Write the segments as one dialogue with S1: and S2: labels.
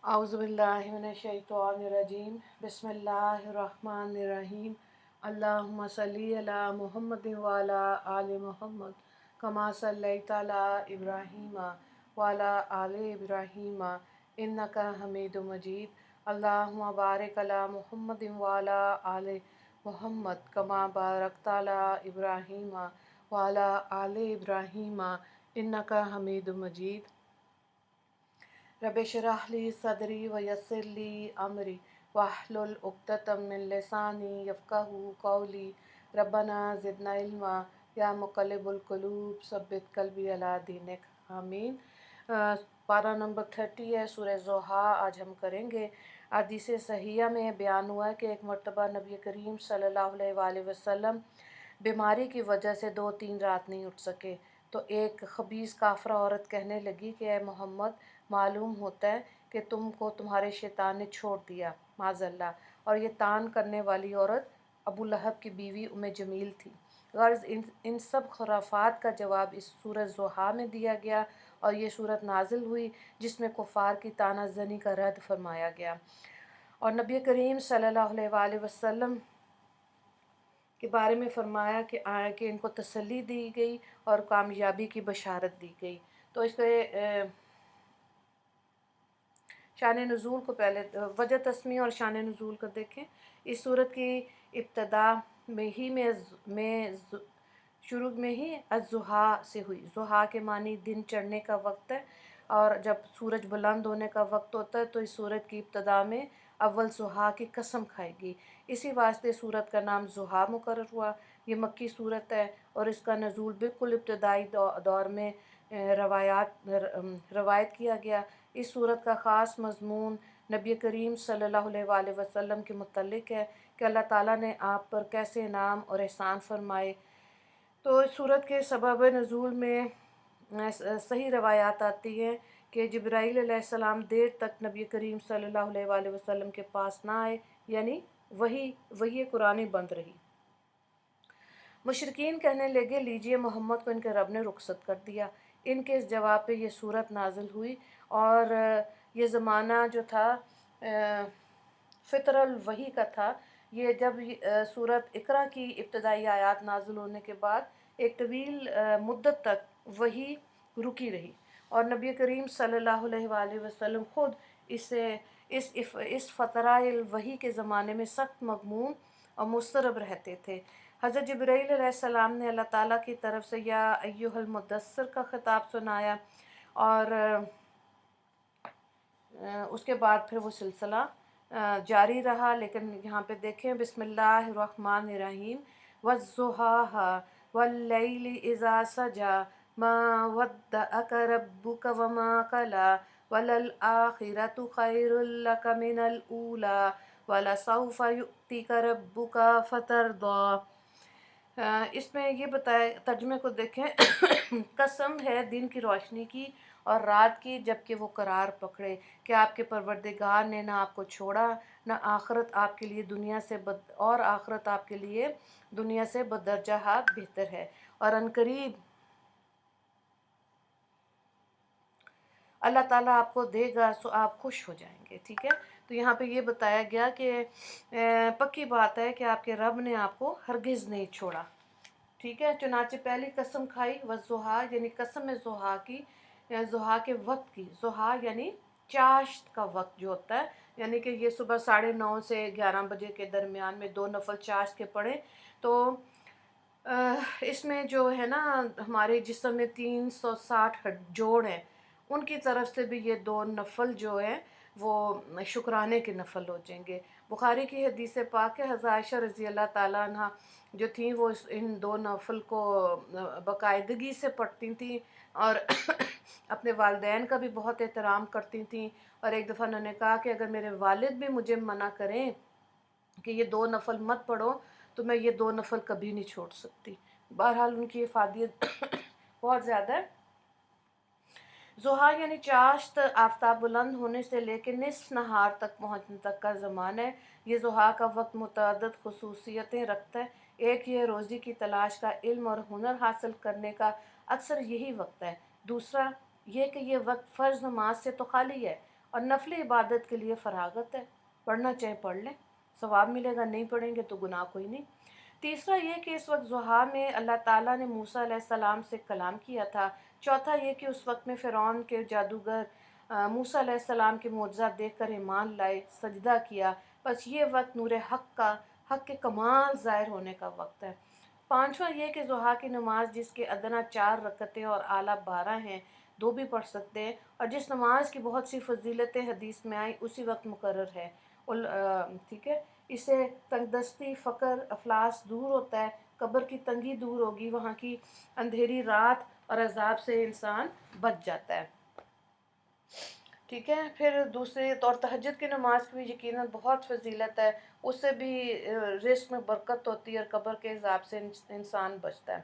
S1: औज़ुबिल्लाहिमिनश्शैतानिर्रजीम बिस्मिल्लाहिर्रहमानिर्रहीम अल्लाहुम्मा सल्ली अला मुहम्मद व अला आलि मुहम्मद कमा सल्लैता अला इब्राहीम व अला आलि इब्राहीम इन्नका हमीदुम मजीद अल्लाहुम्मा बारिक अला मुहम्मद व अला आलि मुहम्मद कमा बारकता अला इब्राहीम व अला आलि इब्राहीम इन्नका हमीदुम मजीद रब्बि इश्रह ली सदरी व यस्सिर ली अमरी वहलुल उक़दतम मिन लिसानी यफ़क़हू क़ौली रब्बना ज़िदना इल्मा या मुक़ल्लिबुल क़ुलूब सब्बित क़ल्बी अला दीनिक आमीन। पारा नंबर 30 है सूरह ज़ुहा। आज हम करेंगे। हदीस सहिया में बयान हुआ है कि एक मरतबा नबी करीम सल्लल्लाहु अलैहि वसल्लम बीमारी की वजह से 2-3 रात नहीं उठ सके। तो एक खबीस काफरा औरत कहने लगी कि ए मोहम्मद, मालूम होता है कि तुमको तुम्हारे शैतान ने छोड़ दिया, माज़ल्ला। और ये तान करने वाली औरत अबू लहब की बीवी उम्मे जमील थी। गर्ज़ इन सब खुराफात का जवाब इस सूरत ज़ुहा में दिया गया और ये सूरत नाजिल हुई जिसमें कुफ़ार की तानाज़नी का रद्द फरमाया गया और नबी करीम सल्लल्लाहु अलैहि वसल्लम के बारे में फरमाया कि इनको तसल्ली दी गई और कामयाबी की बशारत दी गई। तो इसके शान नुज़ूल को पहले वजह तस्मी और शान नुज़ूल को देखें। इस सूरत की इब्तदा में शुरू में ही अज़्ज़ुहा से हुई। ज़ुहा के मानी दिन चढ़ने का वक्त है और जब सूरज बुलंद होने का वक्त होता है तो इस सूरत की इब्तदा में अव्वल ज़ुहा की कसम खाएगी। इसी वास्ते सूरत का नाम ज़ुहा मुकर्रर हुआ। ये मक्की सूरत है और इसका नज़ूल बिल्कुल इब्तदाई दौर में रवायत किया गया। इस सूरत का ख़ास मज़मून नबी करीम सल्लल्लाहु अलैहि वसल्लम के मुतल्लिक़ है कि अल्लाह ताला ने आप पर कैसे इनाम और एहसान फरमाए। तो इस सूरत के सबब नुज़ूल में सही रवायात आती हैं कि जिब्राईल अलैहिस्सलाम देर तक नबी करीम सल्लल्लाहु अलैहि वसल्लम के पास ना आए, यानी वही कुरानी बंद रही। मुशरिकीन कहने लगे, लीजिए मोहम्मद को इनके रब ने रुखसत कर दिया। इनके इस जवाब पे ये सूरत नाजिल हुई और ये ज़माना जो था फ़ित्रल वही का था। ये जब सूरत इकरा की इब्तदाई आयात नाजिल होने के बाद एक तवील मुद्दत तक वही रुकी रही और नबी करीम सल्लल्लाहु अलैहि वसल्लम ख़ुद इस फ़तराइल वही के ज़माने में सख्त मग़मूम और मुस्तरब रहते थे। हज़रत जिब्राईल अलैहिस्सलाम ने अल्लाह ताला की तरफ से या अय्युहल मुद्दस्सिर का ख़िताब सुनाया और उसके बाद फिर वो सिलसिला जारी रहा। लेकिन यहाँ पे देखें, बिस्मिल्लाहिर्रहमानिर्रहीम वज़्ज़ुहा वल्लैलि इज़ा सजा मा वद्दअक रब्बुका वमा कला वलल आखिरतु खैरुल लक मिनल ऊला वलसौफ़ युअतिका रब्बुका फतरदा। इसमें ये बताया, तर्जुमे को देखें कसम है दिन की रोशनी की और रात की जबकि वो करार पकड़े कि आपके परवरदिगार ने ना आपको छोड़ा ना आखिरत आपके लिए दुनिया से बदरजा बेहतर है और अनकरीब अल्लाह ताला आपको देगा सो आप खुश हो जाएंगे। ठीक है, तो यहाँ पे ये बताया गया कि पक्की बात है कि आपके रब ने आपको हरगिज़ नहीं छोड़ा। ठीक है, चुनाचे पहली कसम खाई वज़्ज़ुहा यानी कसम ज़ुहा की, ज़ुहा के वक्त की। ज़ुहा यानी चाश्त का वक्त जो होता है, यानी कि ये सुबह 9:30 से 11 बजे के दरमियान में 2 नफल चाश्त के पढ़े तो इसमें जो है ना हमारे जिस्म में 360 जोड़ हैं, उनकी तरफ से भी ये 2 नफल जो हैं वो शुक्राने के नफल हो जाएंगे। बुखारी की हदीस पाक है, हज़रत आयशा रज़ी अल्लाह ताला अन्हा जो थी वो इन 2 नफल को बाकायदगी से पढ़ती थी और अपने वालिदैन का भी बहुत एहतराम करती थी। और एक दफ़ा उन्होंने कहा कि अगर मेरे वालिद भी मुझे मना करें कि ये 2 नफल मत पढ़ो तो मैं ये 2 नफल कभी नहीं छोड़ सकती। बहरहाल उनकी इफादियत बहुत ज़्यादा है। ज़ुहा यानी चाश्त आफ्ताब बुलंद होने से लेकर निस्फ़ नहार तक पहुँचने तक का ज़माना है। ये ज़ुहा का वक्त मुतअद्दिद ख़ुसूसियतें रखता है। एक ये रोज़ी की तलाश का इल्म और हुनर हासिल करने का अक्सर यही वक्त है। दूसरा ये कि ये वक्त फ़र्ज़ नमाज से तो खाली है اور नफली इबादत के लिए फरागत है, पढ़ना चाहे पढ़ लें, सवाब मिलेगा, नहीं पढ़ेंगे तो गुनाह कोई नहीं। तीसरा ये कि इस वक्त ज़ुहा में अल्लाह ताला ने मूसा अलैहिस्सलाम से कलाम किया था। चौथा ये कि उस वक्त में फ़िरौन के जादूगर मूसा अलैहिस्सलाम के मोअज़्ज़ात देख कर ईमान लाए, सजदा किया। बस ये वक्त नूर हक़ के कमाल ज़ाहिर होने का वक्त है। पाँचवा ये कि ज़ुहा की नमाज जिसके अदना 4 रकतें और आला 12 हैं, 2 भी पढ़ सकते हैं, और जिस नमाज की बहुत सी फजीलतें हदीस में आई उसी वक्त मुकर्रर है। ठीक है, इससे तंगदस्ती, फ़क्र, अफलास दूर होता है, कब्र की तंगी दूर होगी, वहाँ की अंधेरी रात और अजाब से इंसान बच जाता है। ठीक है, फिर दूसरे तौर तहज्जुद की नमाज की भी यकीनन बहुत फजीलत है, उससे भी रिस्क में बरकत होती है और कब्र के हिसाब से इंसान बचता है।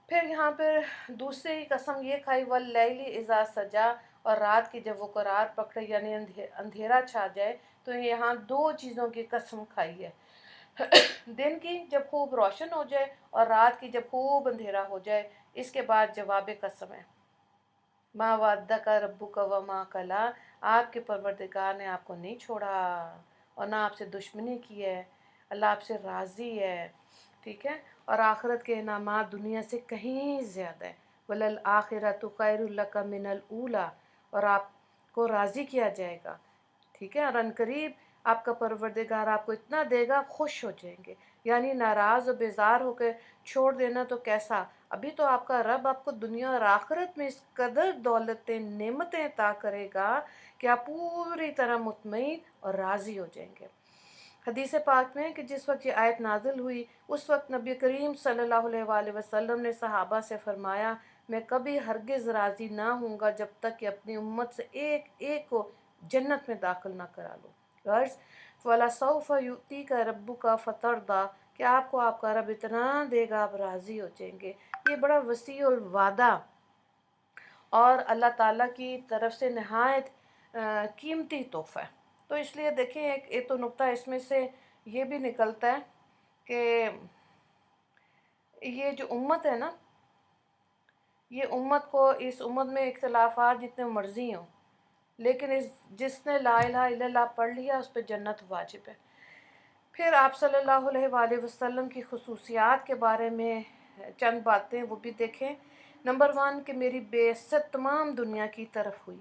S1: फिर यहाँ पर दूसरी कसम ये खाई वल्लैली इज़ा सजा, और रात की जब वो करार पकड़े यानी अंधेरा छा जाए, तो यहाँ 2 चीज़ों की कसम खाई है। दिन की जब खूब रोशन हो जाए और रात की जब खूब अंधेरा हो जाए। इसके बाद जवाब कसम है, माँ वादा का रब्बू का व माँ कला, आपके परवरदिगार ने आपको नहीं छोड़ा और ना आपसे दुश्मनी की है, अल्लाह आपसे राज़ी है। ठीक है, और आखिरत के इनामात दुनिया से कहीं ज़्यादा है। वलल आखिरतु खैरुल लका मिनल ऊला, और आपको राज़ी किया जाएगा। ठीक है, और अनकरीब आपका परवरदिगार आपको इतना देगा, खुश हो जाएंगे। यानी नाराज़ और बेजार होकर छोड़ देना तो कैसा, अभी तो आपका रब आपको दुनिया और आखिरत में इस कदर दौलतें, नेमतें अता करेगा कि आप पूरी तरह मुतमईन और राज़ी हो जाएंगे। हदीस पाक में कि जिस वक्त ये आयत नाजिल हुई उस वक्त नबी करीम सल्लल्लाहु अलैहि वसल्लम ने सहाबा से फरमाया, मैं कभी हरगिज़ राज़ी ना हूँगा जब तक कि अपनी उम्मत से एक एक को जन्नत में दाखिल ना करा लो। गर्ज फला सौफ़ युती का रब्बू का फ़तरदा, कि आपको आपका रब इतना देगा आप राज़ी हो जाएंगे। ये बड़ा वसी और वादा और अल्लाह ताला की तरफ से नहायत कीमती तोहफ़ा है। तो इसलिए देखें, एक तो नुक्ता इसमें से ये भी निकलता है कि ये जो उम्मत है ना, ये उम्मत को, इस उम्मत में इख्तिलाफ़ात जितने मर्ज़ी हों, लेकिन जिसने ला इलाहा इल्लल्लाह पढ़ लिया उस पर जन्नत वाजिब है। फिर आप सल्लल्लाहु अलैहि वसल्लम की खुसूसियात के बारे में चंद बातें वो भी देखें। नंबर 1 कि मेरी बेइज्जत तमाम दुनिया की तरफ हुई।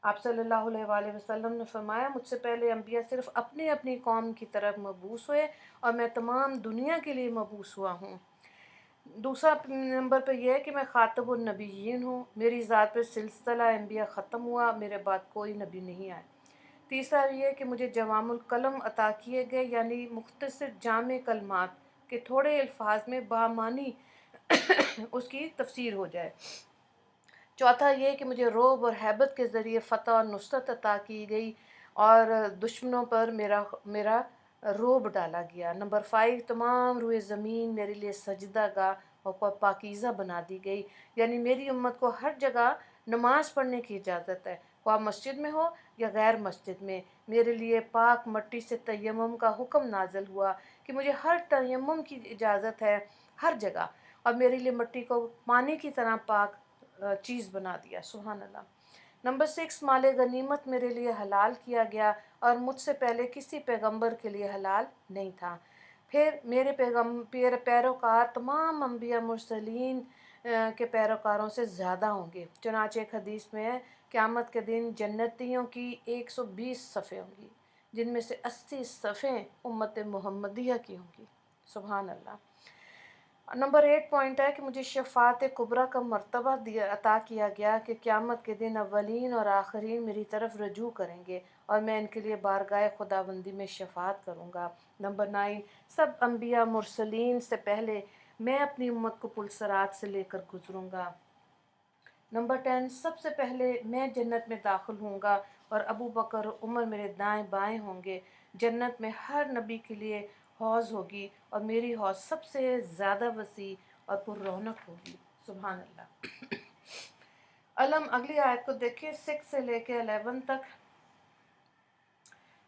S1: आप सल्लल्लाहु अलैहि वसल्लम ने फरमाया, मुझसे पहले अम्बिया सिर्फ़ अपनी अपनी कौम की तरफ मबूस हुए और मैं तमाम दुनिया के लिए मबूस हुआ हूँ। दूसरा नंबर पे यह है कि मैं ख़ातमुन नबिय्यीन हूँ, मेरी ज़ात पे सिलसिला अम्बिया ख़त्म हुआ, मेरे बाद कोई नबी नहीं आया। तीसरा ये है कि मुझे जवामुल कलम अता किए गए, यानी मुख्तसर जामे कलमात के थोड़े अल्फाज में बामानी उसकी तफसीर हो जाए। चौथा ये कि मुझे रोब और हैबत के ज़रिए फ़तह और नुसरत अता की गई और दुश्मनों पर मेरा मेरा रोब डाला गया। नंबर 5 तमाम रुए ज़मीन मेरे लिए सजदा गाह और पाकीज़ा बना दी गई, यानी मेरी उम्मत को हर जगह नमाज़ पढ़ने की इजाज़त है, वह मस्जिद में हो या गैर मस्जिद में। मेरे लिए पाक मट्टी से तयम्मुम का हुक्म नाज़िल हुआ कि मुझे हर तयम्मुम की इजाज़त है हर जगह, और मेरे लिए मिट्टी को पानी की तरह पाक चीज़ बना दिया। सुभान अल्लाह। नंबर 6 माल गनीमत मेरे लिए हलाल किया गया और मुझसे पहले किसी पैगंबर के लिए हलाल नहीं था। फिर मेरे पैरोकार तमाम अम्बिया मुरसलीन के पैरोकारों से ज़्यादा होंगे। चुनांचे एक हदीस में है, क़यामत के दिन जन्नतियों की 120 सफ़े होंगी, जिनमें से 80 सफ़े उम्मत मुहम्मदिया की होंगी। सुभान अल्लाह। नंबर 8 पॉइंट है कि मुझे शफ़ाअत कुबरा का मर्तबा दिया अता किया गया कि क़यामत के दिन अव्वलीन और आखिरीन मेरी तरफ रजू करेंगे और मैं इनके लिए बारगाह खुदाबंदी में शफ़ाअत करूँगा। नंबर 9 सब अम्बिया मुरसलीन से पहले मैं अपनी उम्मत को पुलसरात से लेकर गुज़रूँगा। नंबर 10 सबसे पहले मैं जन्नत में दाखिल होऊंगा और अबू बकर और उमर मेरे दाएं बाएं होंगे। जन्नत में हर नबी के लिए हौज़ होगी और मेरी हौज़ सबसे ज़्यादा वसी और पुररौनक होगी। सुभान अल्लाह। अलम, अगली आयत को देखिए 6 से लेके 11 तक।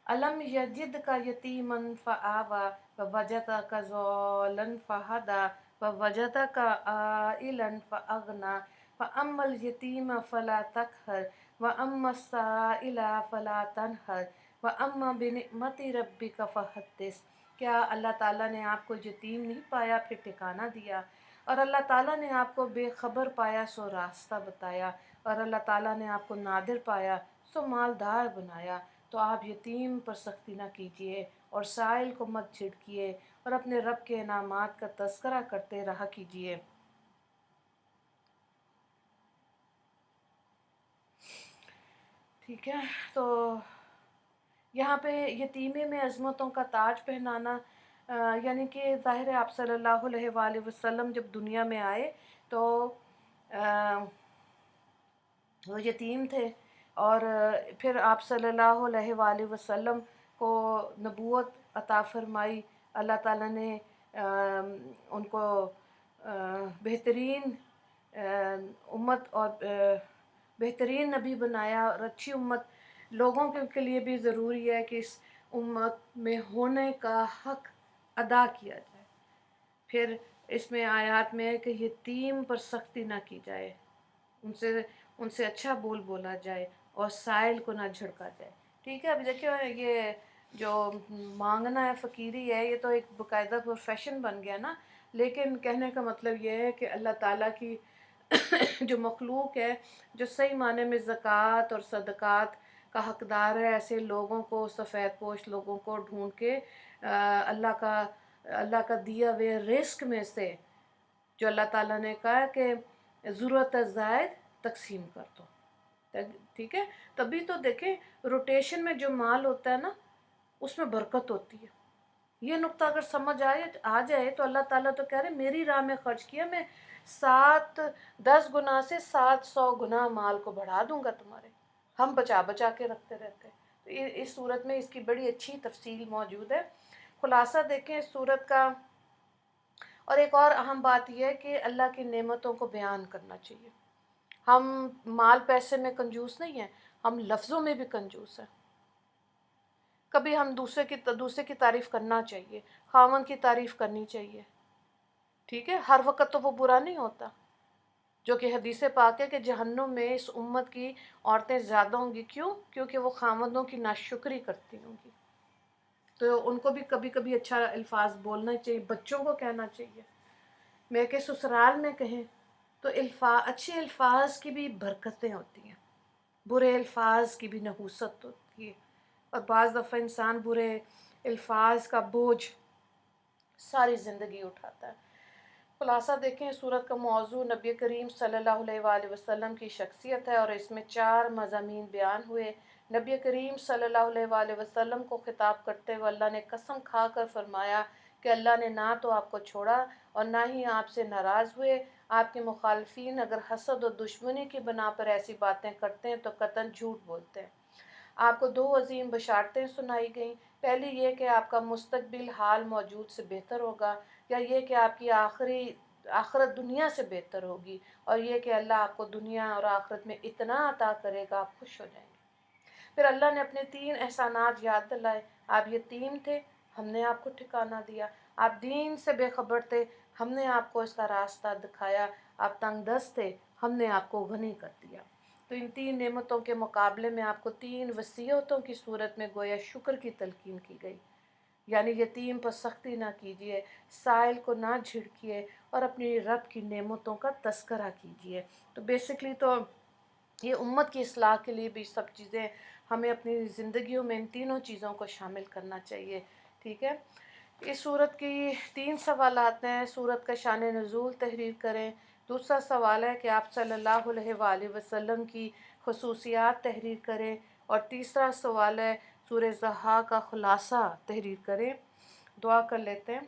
S1: अलम यजिद का यतीमन फ़आवा व वजदा का ज़ालन फ़हदा व वजदा का आइलन फ़अगना फ़अम्मल यतीम फ़ला तक़हर وَأَمَّا السَّائِلَ فَلَا تَنْهَرْ وَأَمَّا بِنِعْمَتِ رَبِّكَ فَحَدِّثْ۔ کیا اللہ تعالیٰ نے آپ کو یتیم نہیں پایا پھر ٹھکانہ دیا، اور اللہ تعالیٰ نے آپ کو بے خبر پایا سو راستہ بتایا، اور اللہ تعالیٰ نے آپ کو نادر پایا سو مالدار بنایا۔ تو آپ یتیم پر سختی نہ کیجیے اور سائل کو مت جھڑکیے، اور اپنے رب کے انعامات کا تذکرہ کرتے رہا کیجیے۔ ٹھیک ہے، تو یہاں پہ یتیمے میں عظمتوں کا تاج پہنانا، یعنی کہ ظاہر ہے آپ صلی اللہ علیہ وآلہ وسلم جب دنیا میں آئے تو وہ یتیم تھے، اور پھر آپ صلی اللہ علیہ وآلہ وسلم کو نبوت عطا فرمائی۔ اللہ تعالیٰ نے ان کو بہترین امت اور بہترین نبی بنایا، اور اچھی امت لوگوں کے لیے بھی ضروری ہے کہ اس امت میں ہونے کا حق ادا کیا جائے۔ پھر اس میں آیات میں ہے کہ یتیم پر سختی نہ کی جائے، ان سے اچھا بول بولا جائے، اور سائل کو نہ جھڑکا جائے۔ ٹھیک ہے، ابھی دیکھیں یہ جو مانگنا ہے، فقیری ہے، یہ تو ایک باقاعدہ پروفیشن بن گیا نا۔ لیکن کہنے کا مطلب یہ ہے کہ اللہ تعالیٰ کی جو مخلوق ہے، جو صحیح معنی میں زکوٰۃ اور صدقات کا حقدار ہے، ایسے لوگوں کو، سفید پوش لوگوں کو ڈھونڈ کے اللہ کا دیا ہوئے رزق میں سے، جو اللہ تعالیٰ نے کہا کہ ضرورت زائد تقسیم کر دو۔ ٹھیک ہے، تبھی تو دیکھیں روٹیشن میں جو مال ہوتا ہے نا، اس میں برکت ہوتی ہے۔ یہ نقطہ اگر سمجھ آ جائے تو اللہ تعالیٰ تو کہہ رہے میری راہ میں خرچ کیا، میں 10 گنا سے 700 گنا مال کو بڑھا دوں گا تمہارے۔ ہم بچا بچا کے رکھتے رہتے ہیں۔ تو اس صورت میں اس کی بڑی اچھی تفصیل موجود ہے۔ خلاصہ دیکھیں اس صورت کا۔ اور ایک اور اہم بات یہ ہے کہ اللہ کی نعمتوں کو بیان کرنا چاہیے۔ ہم مال پیسے میں کنجوس نہیں ہیں، ہم لفظوں میں بھی کنجوس ہیں۔ کبھی ہم دوسرے کی تعریف کرنا چاہیے، خاوند کی تعریف کرنی چاہیے۔ ٹھیک ہے، ہر وقت تو وہ برا نہیں ہوتا، جو کہ حدیث پاک ہے کہ جہنم میں اس امت کی عورتیں زیادہ ہوں گی۔ کیوں؟ کیونکہ وہ خاوندوں کی ناشکری کرتی ہوں گی۔ تو ان کو بھی کبھی کبھی اچھا الفاظ بولنا چاہیے، بچوں کو کہنا چاہیے۔ میں کہ سسرال میں کہیں تو اچھے الفاظ کی بھی برکتیں ہوتی ہیں، برے الفاظ کی بھی نحوست ہوتی ہے، اور بعض دفعہ انسان برے الفاظ کا بوجھ ساری زندگی اٹھاتا ہے۔ خلاصہ دیکھیں اس سورت کا موضوع نبی کریم صلی اللہ علیہ وآلہ وسلم کی شخصیت ہے، اور اس میں 4 مضامین بیان ہوئے۔ نبی کریم صلی اللہ علیہ وآلہ وسلم کو خطاب کرتے ہوئے اللہ نے قسم کھا کر فرمایا کہ اللہ نے نہ تو آپ کو چھوڑا اور نہ ہی آپ سے ناراض ہوئے۔ آپ کے مخالفین اگر حسد اور دشمنی کی بنا پر ایسی باتیں کرتے ہیں تو قطعاً جھوٹ بولتے ہیں۔ آپ کو 2 عظیم بشارتیں سنائی گئیں۔ پہلی یہ کہ آپ کا مستقبل حال موجود سے بہتر ہوگا، یا یہ کہ آپ کی آخرت دنیا سے بہتر ہوگی، اور یہ کہ اللہ آپ کو دنیا اور آخرت میں اتنا عطا کرے گا آپ خوش ہو جائیں گے۔ پھر اللہ نے اپنے 3 احسانات یاد دلائے۔ آپ یتیم تھے، ہم نے آپ کو ٹھکانہ دیا۔ آپ دین سے بے خبر تھے، ہم نے آپ کو اس کا راستہ دکھایا۔ آپ تنگ دست تھے، ہم نے آپ کو غنی کر دیا۔ تو ان 3 نعمتوں کے مقابلے میں آپ کو 3 وصیتوں کی صورت میں گویا شکر کی تلقین کی گئی، یعنی یتیم پر سختی نہ کیجیے، سائل کو نہ جھڑکیے، اور اپنی رب کی نعمتوں کا تذکرہ کیجیے۔ تو بیسکلی تو یہ امت کی اصلاح کے لیے بھی سب چیزیں ہمیں اپنی زندگیوں میں ان تینوں چیزوں کو شامل کرنا چاہیے۔ ٹھیک ہے، اس صورت کی 3 سوالات ہیں۔ صورت کا شان نزول تحریر کریں۔ دوسرا سوال ہے کہ آپ صلی اللہ علیہ وآلہ وسلم کی خصوصیات تحریر کریں، اور تیسرا سوال ہے سورہ ضحیٰ کا خلاصہ تحریر کریں۔ دعا کر لیتے ہیں۔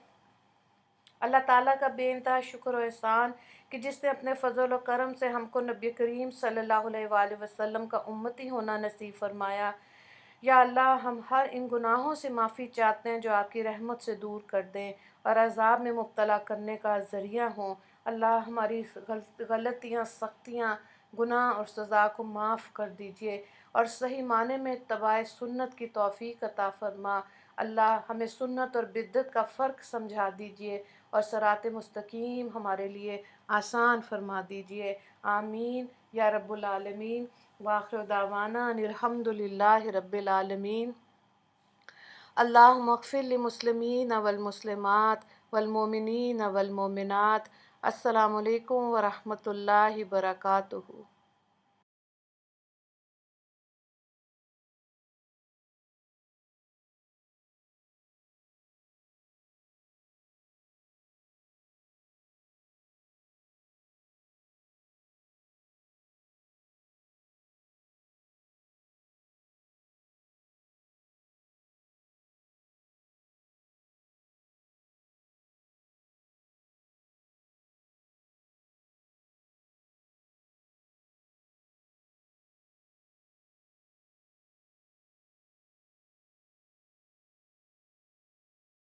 S1: اللہ تعالیٰ کا بے انتہا شکر و احسان کہ جس نے اپنے فضل و کرم سے ہم کو نبی کریم صلی اللہ علیہ وآلہ وسلم کا امتی ہونا نصیب فرمایا۔ یا اللہ، ہم ہر ان گناہوں سے معافی چاہتے ہیں جو آپ کی رحمت سے دور کر دیں اور عذاب میں مبتلا کرنے کا ذریعہ ہوں۔ اللہ، ہماری غلطیاں، سختیاں، گناہ اور سزا کو معاف کر دیجیے، اور صحیح معنی میں اتباع سنت کی توفیق عطا فرما۔ اللہ، ہمیں سنت اور بدعت کا فرق سمجھا دیجیے، اور صراط مستقیم ہمارے لیے آسان فرما دیجیے۔ آمین یا رب العالمین۔ وآخر دعوانا ان الحمدللہ رب العالمین۔ اللہم اغفر للمسلمین والمسلمات والمؤمنین والمؤمنات۔ السلام علیکم ورحمۃ اللہ وبرکاتہ۔